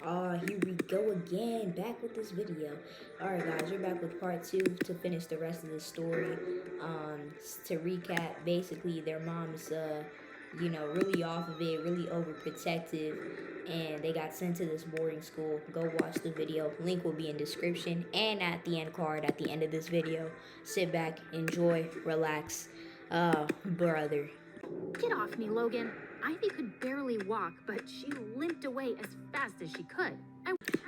Here we go again, back with this video. Alright guys, we're back with part 2 to finish the rest of the story. To recap, basically their mom's, really off of it, really overprotective, and they got sent to this boarding school. Go watch the video, link will be in description, and at the end card at the end of this video. Sit back, enjoy, relax. Brother. Get off me, Logan. Ivy could barely walk, but she limped away as fast as she could.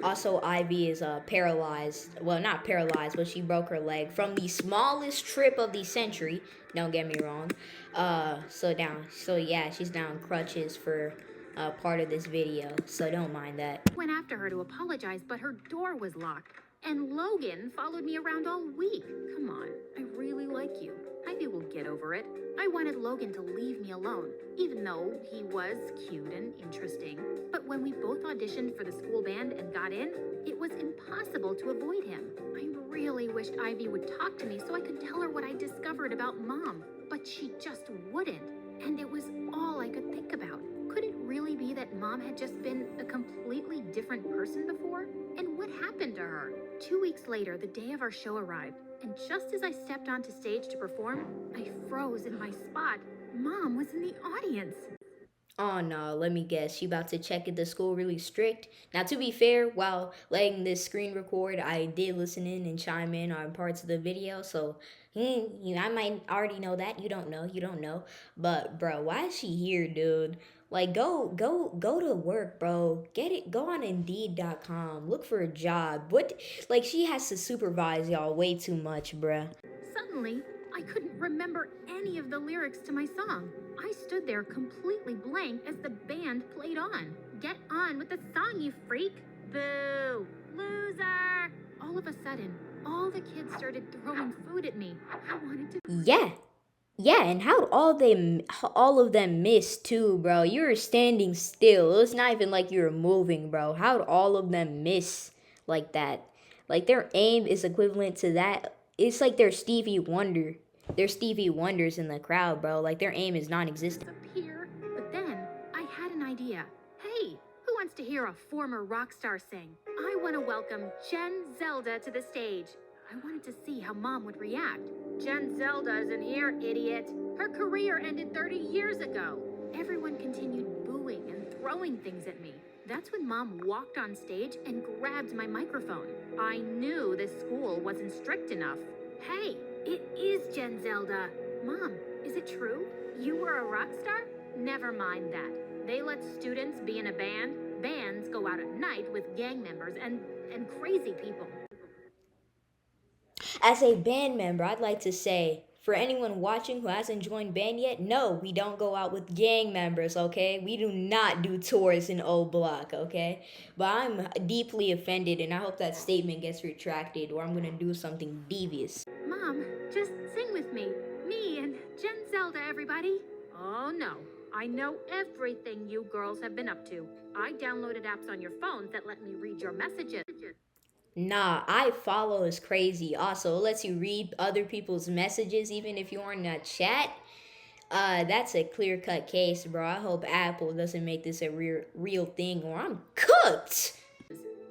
Also, Ivy is paralyzed. Well, not paralyzed, but she broke her leg from the smallest trip of the century. Don't get me wrong. So yeah, she's down crutches for part of this video. So don't mind that. Went after her to apologize, but her door was locked. And Logan followed me around all week. Come on, I really like you. Ivy will get over it. I wanted Logan to leave me alone, even though he was cute and interesting. But when we both auditioned for the school band and got in, it was impossible to avoid him. I really wished Ivy would talk to me so I could tell her what I discovered about Mom, but she just wouldn't. And it was all I could think about. Could it really be that Mom had just been a completely different person before? And what happened to her? 2 weeks later, the day of our show arrived, and just as I stepped onto stage to perform, I froze in my spot. Mom was in the audience. Oh no, let me guess. She about to check if the school really strict. Now, to be fair, while letting this screen record, I did listen in and chime in on parts of the video. So, I might already know that. You don't know. But, bro, why is she here, dude? Like, go to work, bro. Get it. Go on Indeed.com. Look for a job. Like, she has to supervise y'all way too much, bruh. Suddenly, I couldn't remember any of the lyrics to my song. I stood there completely blank as the band played on. Get on with the song, you freak! Boo! Loser! All of a sudden, all the kids started throwing food at me. I wanted to... Yeah, and how'd all of them miss too, bro? You were standing still. It's not even like you were moving, bro. How'd all of them miss like that? Like, their aim is equivalent to that. It's like they're Stevie Wonder. They're Stevie Wonders in the crowd, bro. Like, their aim is non-existent. Appear, but then I had an idea. Hey, who wants to hear a former rock star sing? I want to welcome Jen Zelda to the stage. I wanted to see how Mom would react. Jen Zelda isn't here, idiot. Her career ended 30 years ago. Everyone continued booing and throwing things at me. That's when Mom walked on stage and grabbed my microphone. I knew this school wasn't strict enough. Hey, it is Jen Zelda. Mom, is it true? You were a rock star? Never mind that. They let students be in a band. Bands go out at night with gang members and crazy people. As a band member, I'd like to say, for anyone watching who hasn't joined band yet, no, we don't go out with gang members, okay? We do not do tours in O Block, okay? But I'm deeply offended, and I hope that statement gets retracted, or I'm gonna do something devious. Mom, just sing with me. Me and Jen Zelda, everybody. Oh no, I know everything you girls have been up to. I downloaded apps on your phones that let me read your messages. Nah, iFollow is crazy. Also, it lets you read other people's messages even if you aren't in a chat. That's a clear-cut case, bro. I hope Apple doesn't make this a real thing or I'm cooked.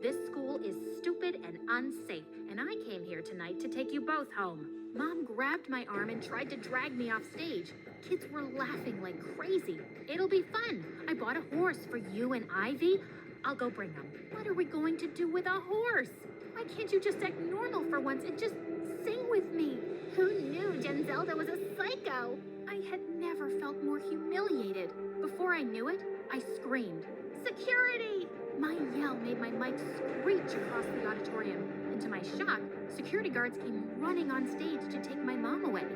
This school is stupid and unsafe, and I came here tonight to take you both home. Mom grabbed my arm and tried to drag me off stage. Kids were laughing like crazy. It'll be fun. I bought a horse for you and Ivy. I'll go bring them. What are we going to do with a horse? Why can't you just act normal for once and just sing with me? Who knew Jen Zelda was a psycho? I had never felt more humiliated. Before I knew it, I screamed, "Security!" My yell made my mic screech across the auditorium. And to my shock, security guards came running on stage to take my mom away.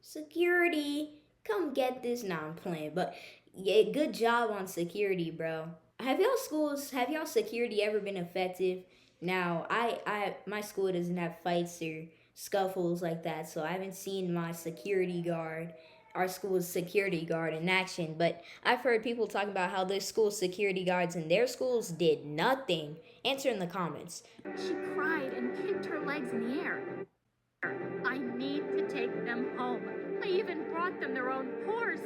Security, come get this. Nah, I'm playing, but yeah, good job on security, bro. Have y'all security ever been effective? Now, my school doesn't have fights or scuffles like that, so I haven't seen our school's security guard in action, but I've heard people talk about how their school's security guards in their schools did nothing. Answer in the comments. She cried and kicked her legs in the air. I need to take them home. I even brought them their own horse.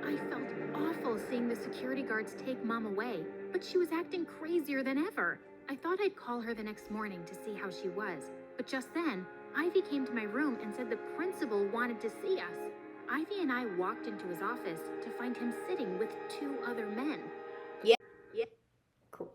I felt awful seeing the security guards take Mom away, but she was acting crazier than ever. I thought I'd call her the next morning to see how she was, but just then, Ivy came to my room and said the principal wanted to see us. Ivy and I walked into his office to find him sitting with two other men. Yeah,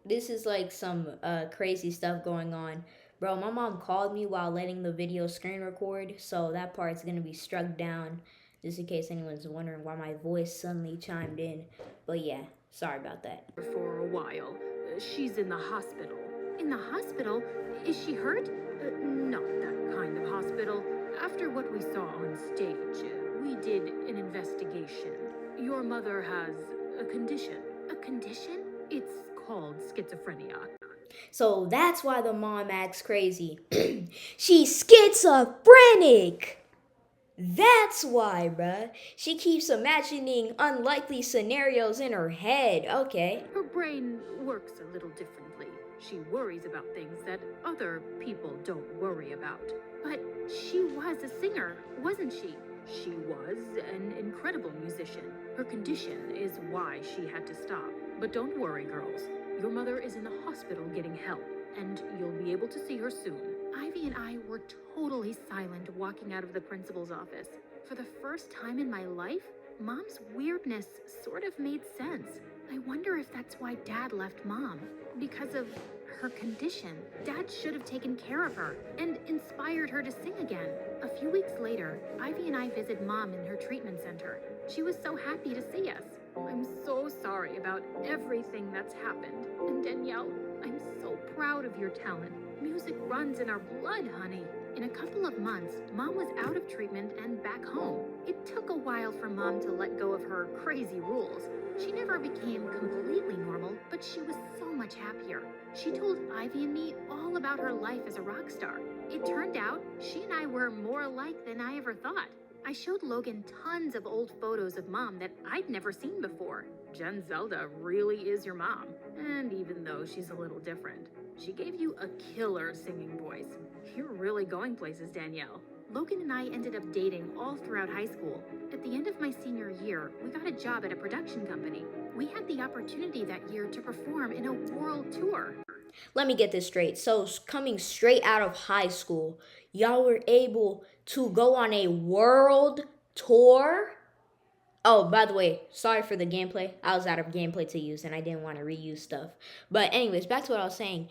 this is like some crazy stuff going on. Bro, my mom called me while letting the video screen record, so that part's gonna be struck down just in case anyone's wondering why my voice suddenly chimed in. But yeah, sorry about that. For a while. She's in the hospital. In the hospital? Is she hurt? Not that kind of hospital. After what we saw on stage, we did an investigation. Your mother has a condition. A condition? It's called schizophrenia. So that's why the mom acts crazy. She's schizophrenic. That's why, bruh. She keeps imagining unlikely scenarios in her head. Okay. Her brain works a little differently. She worries about things that other people don't worry about. But she was a singer, wasn't she? She was an incredible musician. Her condition is why she had to stop. But don't worry, girls. Your mother is in the hospital getting help, and you'll be able to see her soon. Ivy and I were totally silent walking out of the principal's office. For the first time in my life, Mom's weirdness sort of made sense. I wonder if that's why Dad left Mom. Because of her condition. Dad should have taken care of her and inspired her to sing again. A few weeks later, Ivy and I visit Mom in her treatment center. She was so happy to see us. I'm so sorry about everything that's happened. And Danielle, I'm so proud of your talent. Music runs in our blood, honey. In a couple of months, Mom was out of treatment and back home. It took a while for Mom to let go of her crazy rules. She never became completely normal, but she was so much happier. She told Ivy and me all about her life as a rock star. It turned out she and I were more alike than I ever thought. I showed Logan tons of old photos of Mom that I'd never seen before. Jen Zelda really is your mom. And even though she's a little different, she gave you a killer singing voice. You're really going places, Danielle. Logan and I ended up dating all throughout high school. At the end of my senior year, we got a job at a production company. We had the opportunity that year to perform in a world tour. Let me get this straight. So, coming straight out of high school, y'all were able to go on a world tour? Oh, by the way, sorry for the gameplay. I was out of gameplay to use and I didn't want to reuse stuff. But anyways, back to what I was saying.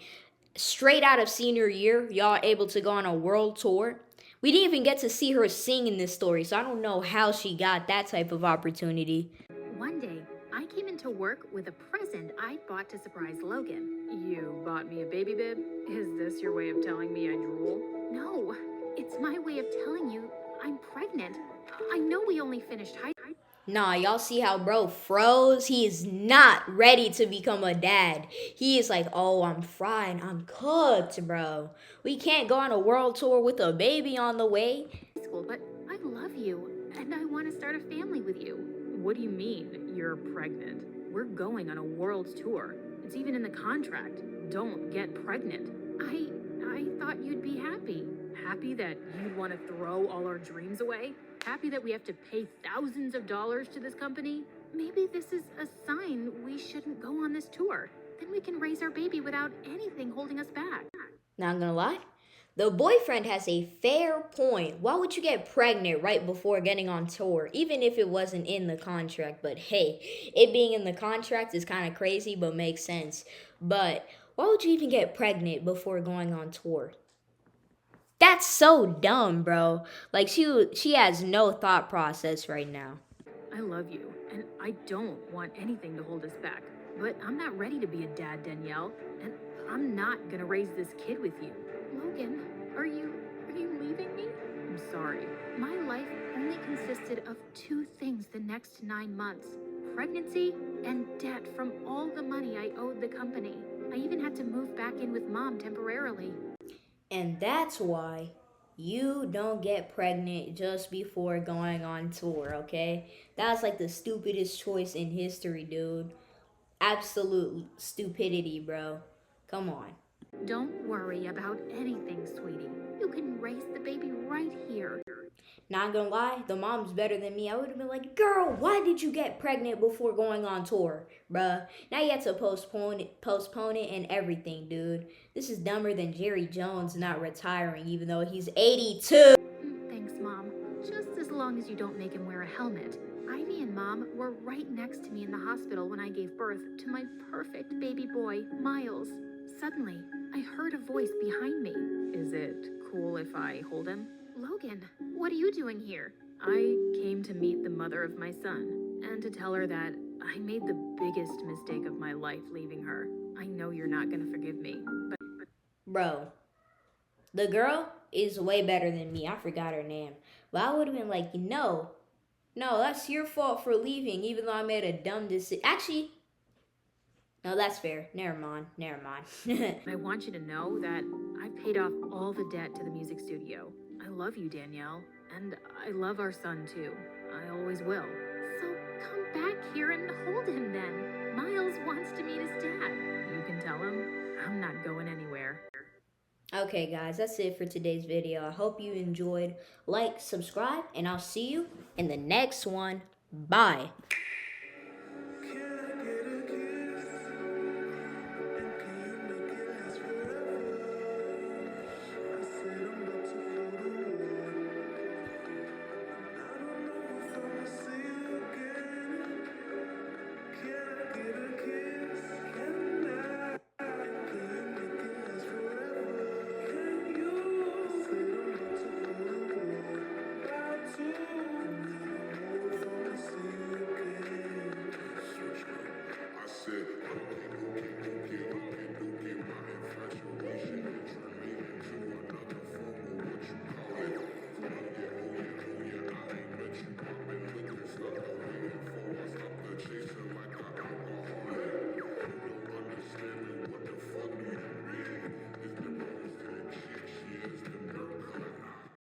Straight out of senior year, y'all able to go on a world tour. We didn't even get to see her sing in this story, so I don't know how she got that type of opportunity. One day, I came into work with a present I bought to surprise Logan. You bought me a baby bib? Is this your way of telling me I drool? No, it's my way of telling you I'm pregnant. I know we only finished high school. Nah, y'all see how bro froze? He is not ready to become a dad. He is like, oh, I'm fried. I'm cooked, bro. We can't go on a world tour with a baby on the way. But I love you, and I want to start a family with you. What do you mean, you're pregnant? We're going on a world tour. It's even in the contract. Don't get pregnant. I thought you'd be happy. Happy that you'd want to throw all our dreams away? Happy that we have to pay thousands of dollars to this company? Maybe this is a sign we shouldn't go on this tour. Then we can raise our baby without anything holding us back. Not gonna lie, the boyfriend has a fair point. Why would you get pregnant right before getting on tour, even if it wasn't in the contract? But hey, it being in the contract is kind of crazy, but makes sense. But why would you even get pregnant before going on tour? That's so dumb, bro. Like she has no thought process right now. I love you, and I don't want anything to hold us back. But I'm not ready to be a dad, Danielle, and I'm not gonna raise this kid with you. Logan, are you leaving me? I'm sorry. My life only consisted of two things the next 9 months: pregnancy and debt from all the money I owed the company. I even had to move back in with Mom temporarily. And that's why you don't get pregnant just before going on tour, okay? That's like the stupidest choice in history, dude. Absolute stupidity, bro. Come on. Don't worry about anything, sweetie. You can raise the baby right here. Not gonna lie, the mom's better than me. I would have been like, girl, why did you get pregnant before going on tour? Bruh. Now you have to postpone it and everything, dude. This is dumber than Jerry Jones not retiring even though he's 82. Thanks, Mom. Just as long as you don't make him wear a helmet. Ivy and Mom were right next to me in the hospital when I gave birth to my perfect baby boy, Miles. Suddenly, I heard a voice behind me. Is it cool if I hold him? Logan, what are you doing here? I came to meet the mother of my son and to tell her that I made the biggest mistake of my life leaving her. I know you're not gonna forgive me, but Bro, the girl is way better than me. I forgot her name. But I would have been like, no, no, that's your fault for leaving, even though I made a dumb decision. Actually, no, that's fair. Never mind. Never mind. I want you to know that I paid off all the debt to the music studio. I love you, Danielle, and I love our son too. I always will. So come back here and hold him then. Miles wants to meet his dad. You can tell him I'm not going anywhere. Okay, guys, that's it for today's video. I hope you enjoyed. Like, subscribe, and I'll see you in the next one. Bye. I said,